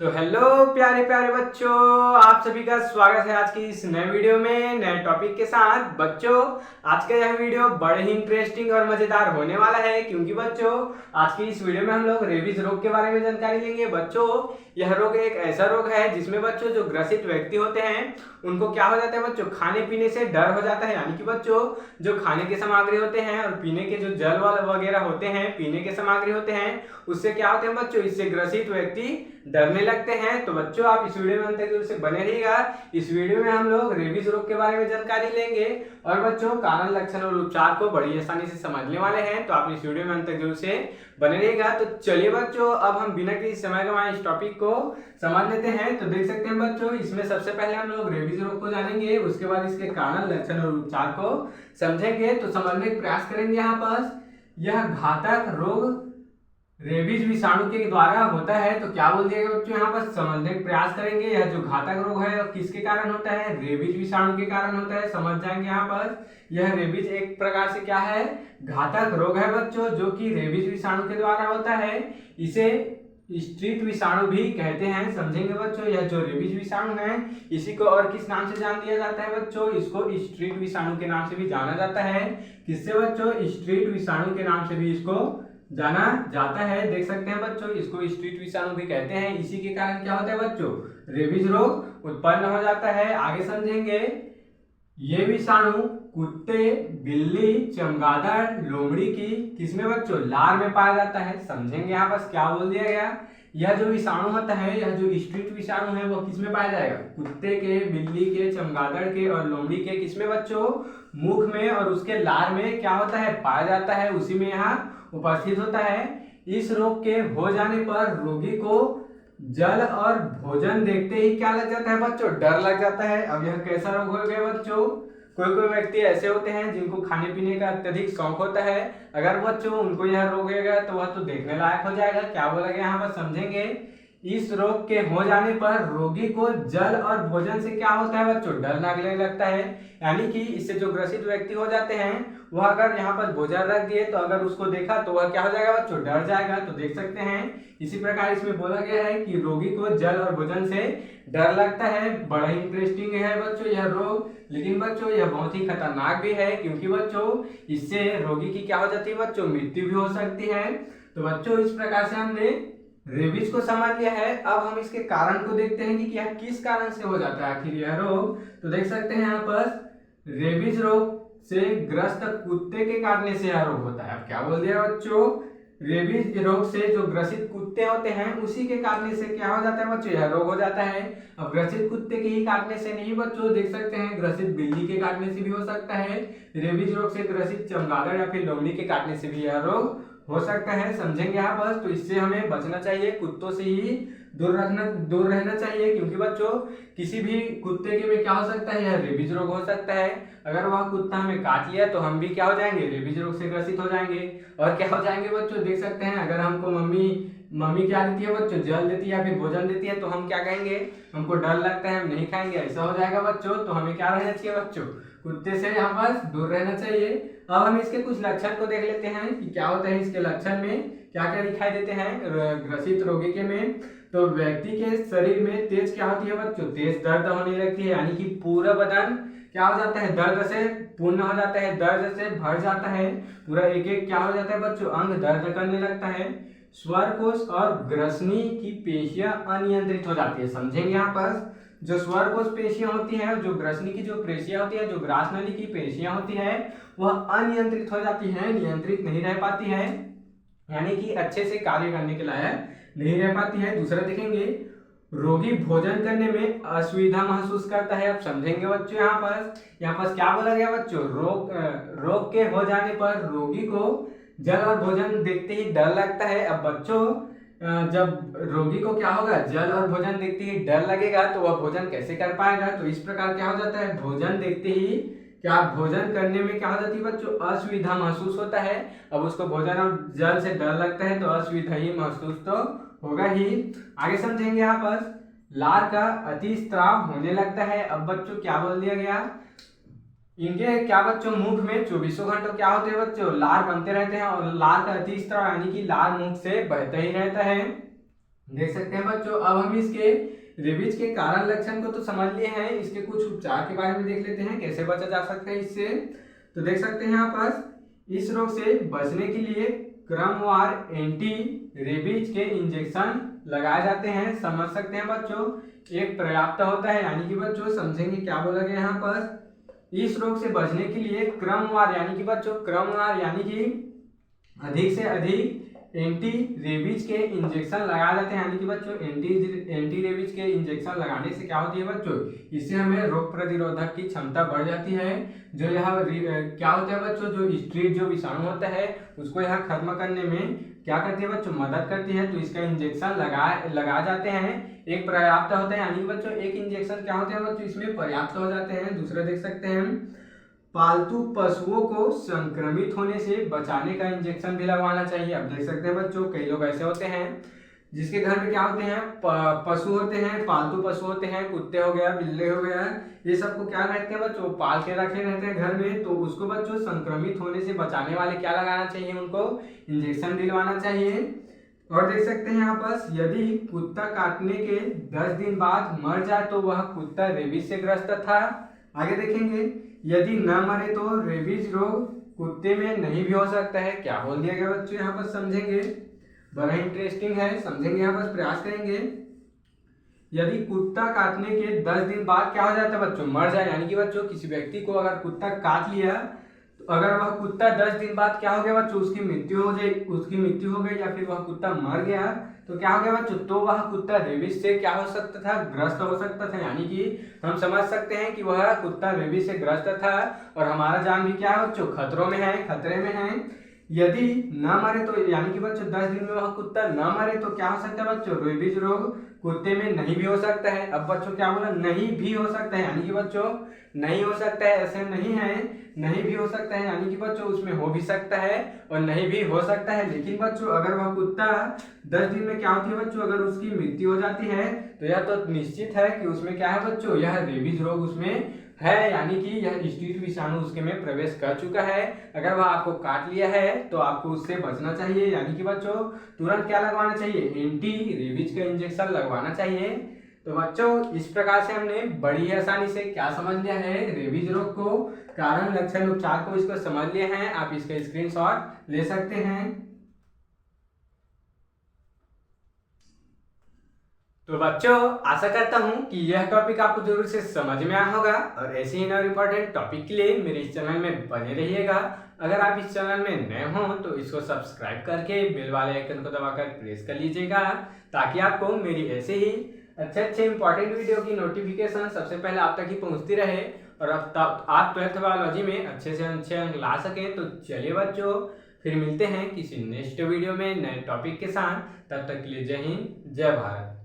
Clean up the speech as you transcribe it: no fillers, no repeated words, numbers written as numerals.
तो हेलो प्यारे प्यारे बच्चों, आप सभी का स्वागत है आज की इस नए वीडियो में नए टॉपिक के साथ। बच्चों, आज का यह वीडियो बड़े ही इंटरेस्टिंग और मजेदार होने वाला है, क्योंकि बच्चों आज की इस वीडियो में हम लोग रेबीज रोग के बारे में जानकारी लेंगे। बच्चों, यह रोग एक ऐसा रोग है जिसमें बच्चों जो ग्रसित व्यक्ति होते हैं उनको क्या हो जाता है बच्चों, खाने पीने से डर हो जाता है। यानी कि बच्चों जो खाने के सामग्री होते हैं और पीने के जो जल वगैरह होते हैं, पीने के सामग्री होते हैं, उससे क्या होते हैं बच्चों, इससे ग्रसित व्यक्ति डरने लगते हैं। तो बच्चों आप इस वीडियो में अंत तक से बने रहिएगा। इस वीडियो में हम लोग रेबीज रोग के बारे में जानकारी लेंगे और बच्चों कारण, लक्षण और उपचार को बड़ी आसानी से समझने वाले हैं। तो आप इस वीडियो में अंत तक जरूर से बने रहिएगा। तो चलिए बच्चों, अब हम बिना किसी समय गंवाए इस टॉपिक को समझ लेते हैं। तो देख सकते हैं बच्चों, इसमें सबसे पहले हम लोग रेबीज रोग को जानेंगे, उसके बाद इसके कारण, लक्षण और उपचार को समझेंगे। तो समझने का प्रयास करेंगे। यहाँ पर यह घातक रोग रेबीज विषाणु के द्वारा होता है। तो क्या बोल दिया गया बच्चों, यहाँ पर समझने का प्रयास करेंगे। यह जो घातक रोग है और किसके कारण होता है, रेबीज विषाणु के कारण होता है। समझ जाएंगे यहाँ पर यह रेबीज एक प्रकार से क्या है, घातक रोग है बच्चों, जो कि रेबीज विषाणु के द्वारा होता है। इसे स्ट्रीट विषाणु भी कहते हैं। समझेंगे बच्चों, यह जो रेबीज विषाणु है इसी को और किस नाम से जान दिया जाता है बच्चों, इसको स्ट्रीट विषाणु के नाम से भी जाना जाता है। किससे बच्चों, स्ट्रीट विषाणु के नाम से भी इसको जाना जाता है। देख सकते हैं बच्चों, इसको स्ट्रीट विषाणु भी कहते हैं। इसी के कारण क्या होता है बच्चों, रेबीज रोग उत्पन्न हो जाता है। आगे समझेंगे। ये विषाणु कुत्ते, बिल्ली, चमगादड़, लोमड़ी की किसमें बच्चों, लार में पाया जाता है। समझेंगे यहाँ पर क्या बोल दिया गया, यह जो विषाणु होता है, यह जो स्ट्रीट विषाणु है वो किसमें पाया जाएगा, कुत्ते के, बिल्ली के, चमगादड़ के और लोमड़ी के किसमें बच्चों, मुख में और उसके लार में क्या होता है, पाया जाता है, उसी में यहाँ उपस्थित होता है। इस रोग के हो जाने पर रोगी को जल और भोजन देखते ही क्या लग जाता है बच्चों, डर लग जाता है। अब यह कैसा रोग हो गया बच्चों, कोई कोई व्यक्ति ऐसे होते हैं जिनको खाने पीने का अत्यधिक शौक होता है। अगर बच्चों उनको यह रोग होगा तो वह तो देखने लायक हो जाएगा। क्या बोला गया यहाँ पर, समझेंगे। इस रोग के हो जाने पर रोगी को जल और भोजन से क्या होता है बच्चों, डर लगने लगता है। यानी कि इससे जो ग्रसित व्यक्ति हो जाते हैं वह अगर यहाँ पर भोजन रख दिए तो अगर उसको देखा तो वह क्या हो जाएगा बच्चों, डर जाएगा। तो देख सकते हैं इसी प्रकार इसमें बोला गया है कि रोगी को जल और भोजन से डर लगता है। बड़ा ही इंटरेस्टिंग है बच्चों यह रोग, लेकिन बच्चों यह बहुत ही खतरनाक भी है, क्योंकि बच्चों इससे रोगी की क्या हो जाती है बच्चों, मृत्यु भी हो सकती है। तो बच्चों इस प्रकार से हमने रेबीज को समझ लिया है। अब हम इसके कारण को देखते हैं कि यह किस कारण से हो जाता है आखिर यह रोग। तो देख सकते हैं यहाँ पर रेबीज रोग से ग्रस्त कुत्ते के काटने से यह रोग होता है। अब क्या बोल दिया बच्चों, रेबीज रोग से जो ग्रसित कुत्ते होते हैं उसी के काटने से क्या हो जाता है बच्चों, यह रोग हो जाता है। अब ग्रसित कुत्ते के ही काटने से नहीं बच्चों, देख सकते हैं ग्रसित बिल्ली के काटने से भी हो सकता है। रेबीज रोग से ग्रसित चमगादड़ या फिर लोमड़ी के काटने से भी यह रोग हो सकता है। समझेंगे यहाँ पर। तो इससे हमें बचना चाहिए, कुत्तों से ही दूर रहना चाहिए, क्योंकि बच्चों किसी भी कुत्ते के में क्या हो सकता है, यह रेबीज रोग हो सकता है। अगर वह कुत्ता हमें काट लिया तो हम भी क्या हो जाएंगे, रेबीज रोग से ग्रसित हो जाएंगे। और क्या हो जाएंगे बच्चों, देख सकते हैं अगर हमको मम्मी क्या देती है बच्चों, जल देती है या फिर भोजन देती है तो हम क्या कहेंगे, हमको डर लगता है, हम नहीं खाएंगे, ऐसा हो जाएगा बच्चों। तो हमें क्या रहना चाहिए बच्चों, कुत्ते से यहाँ पर दूर रहना चाहिए। अब हम इसके कुछ लक्षण को देख लेते हैं कि क्या होता है इसके लक्षण में, क्या क्या दिखाई देते हैं ग्रसित रोगी के में। तो व्यक्ति के शरीर में तेज क्या होती है बच्चों, तेज दर्द होने लगती है। यानी कि पूरा बदन क्या हो जाता है, दर्द से पूर्ण हो जाता है, दर्द से भर जाता है। पूरा एक एक क्या हो जाता है बच्चों, अंग दर्द करने लगता है। स्वर कोश और ग्रसनी की पेशियां अनियंत्रित हो जाती है। समझेंगे यहाँ पर, जो स्वर कोश पेशियां होती हैं, जो ग्रसनी की जो पेशियां होती है, जो ग्रास नली की पेशियां होती है, वह अनियंत्रित हो जाती है, नियंत्रित नहीं रह पाती है। यानी कि अच्छे से कार्य करने के लायक नहीं रह पाती है। दूसरा देखेंगे, रोगी भोजन करने में असुविधा महसूस करता है। अब समझेंगे बच्चों यहाँ पर क्या बोला गया बच्चों, रोग के हो जाने पर रोगी को जल और भोजन देखते ही डर लगता है। अब बच्चों जब रोगी को क्या होगा, जल और भोजन देखते ही डर लगेगा तो वह भोजन कैसे कर पाएगा। तो इस प्रकार क्या हो जाता है, भोजन देखते ही क्या, भोजन करने में क्या हो जाती है बच्चों, असुविधा महसूस होता है। अब उसको भोजन और जल से डर लगता है तो असुविधा ही महसूस तो होगा ही। आगे समझेंगे यहाँ पर, लार का अति स्त्राव होने लगता है। अब बच्चों क्या बोल दिया गया, इनके क्या बच्चों, मुख में 24 घंटों क्या होते हैं बच्चों, लार बनते रहते हैं। और लार का अति स्त्राव यानी कि लार मुख से बहता ही रहता है। देख सकते हैं बच्चों, अब हम इसके रेबीज के कारण लक्षण को तो समझ लिए हैं, इसके कुछ उपचार के बारे में देख लेते हैं, कैसे बचा जा सकता है इससे। तो देख सकते हैं यहाँ पर इस रोग से बचने के लिए क्रमवार एंटी रेबीज के इंजेक्शन लगाए जाते हैं। समझ सकते हैं बच्चों, एक पर्याप्त होता है, यानी कि बच्चों समझेंगे क्या बोला गया यहाँ पर। इस रोग से बचने के लिए क्रमवार, यानी कि बच्चों क्रमवार यानी कि अधिक से अधिक एंटी रेबीज के इंजेक्शन लगाए जाते हैं। यानी कि बच्चों एंटी रेबीज के इंजेक्शन लगाने से क्या होती है बच्चों, इससे हमें रोग प्रतिरोधक की क्षमता बढ़ जाती है। जो यह क्या होता है बच्चों, जो स्ट्रीट जो विषाणु होता है उसको यह खत्म करने में क्या करती है बच्चों, मदद करती है। तो इसका इंजेक्शन लगा जाते हैं, एक पर्याप्त होता है, यानी कि बच्चों एक इंजेक्शन क्या होते हैं बच्चों, इसमें पर्याप्त हो जाते हैं। दूसरा देख सकते हैं पालतू पशुओं को संक्रमित होने से बचाने का इंजेक्शन भी लगवाना चाहिए। अब देख सकते हैं बच्चों, कई लोग ऐसे होते हैं जिसके घर में क्या होते हैं, पशु होते हैं, पालतू पशु होते हैं, कुत्ते हो गया, बिल्ली हो गया, ये सबको क्या रहते हैं बच्चों, पाल के रखे रहते हैं घर में। तो उसको बच्चों संक्रमित होने से बचाने वाले क्या लगाना चाहिए, उनको इंजेक्शन दिलवाना चाहिए। और देख सकते हैं यहाँ पर, यदि कुत्ता काटने के 10 दिन बाद मर जाए तो वह कुत्ता रेबीज से ग्रस्त था। आगे देखेंगे, यदि न मरे तो रेबीज रोग कुत्ते में नहीं भी हो सकता है। क्या बोल दिया गया बच्चों यहाँ पर, समझेंगे, बड़ा इंटरेस्टिंग है, समझेंगे यहाँ पर, प्रयास करेंगे। यदि कुत्ता काटने के 10 दिन बाद क्या हो जाता है बच्चों, मर जाए, यानी कि बच्चों किसी व्यक्ति को अगर कुत्ता काट लिया तो अगर वह कुत्ता 10 दिन बाद क्या हो गया बच्चों, उसकी मृत्यु हो गई या फिर वह कुत्ता मर गया तो क्या हो गया बच्चों, तो वह कुत्ता रेबीज से क्या हो सकता था, ग्रस्त हो सकता था। यानी कि हम समझ सकते हैं कि वह कुत्ता रेबीज से ग्रस्त था और हमारा जान भी क्या है बच्चों, खतरों में है, खतरे में है। यदि न मरे तो यानी कि बच्चों 10 दिन में वह कुत्ता न मरे तो क्या हो सकता है बच्चों, रेबीज रोग कुत्ते में नहीं भी हो सकता है। अब बच्चों क्या बोला, नहीं भी हो सकता है, यानी कि बच्चों नहीं हो सकता है, ऐसे नहीं है, नहीं भी हो सकता है, यानी कि बच्चों उसमें हो भी सकता है और नहीं भी हो सकता है। लेकिन बच्चों अगर वह कुत्ता 10 दिन में क्या होती है बच्चों, अगर उसकी मृत्यु हो जाती है तो यह तो निश्चित है कि उसमें क्या है बच्चों, यह रेबीज रोग उसमें है, यानी कि यह स्ट्रीट विषाणु उसके में प्रवेश कर चुका है। अगर वह आपको काट लिया है तो आपको उससे बचना चाहिए, यानी कि बच्चों तुरंत क्या लगवाना चाहिए, एंटी रेबीज का इंजेक्शन लगवाना चाहिए। तो बच्चों इस प्रकार से हमने बड़ी आसानी से क्या समझ लिया है, रेबीज रोग को, कारण लक्षण उपचार को इसको समझ लिए हैं। आप इसका स्क्रीनशॉट ले सकते हैं। तो बच्चों आशा करता हूं कि यह टॉपिक आपको जरूर से समझ में आया होगा और ऐसे ही नए इंपॉर्टेंट टॉपिक के लिए मेरे इस चैनल में बने रहिएगा। अगर आप इस चैनल में नए हो तो इसको सब्सक्राइब करके बेल वाले आइकन को दबाकर प्रेस कर लीजिएगा, ताकि आपको मेरी ऐसे ही अच्छे इंपॉर्टेंट वीडियो की नोटिफिकेशन सबसे पहले आप तक ही पहुंचती रहे और अब आप 12th बायोलॉजी में अच्छे से अच्छे अंक ला सकें। तो चलिए बच्चों, फिर मिलते हैं किसी नेक्स्ट वीडियो में नए टॉपिक के साथ। तब तक के लिए जय हिंद, जय भारत।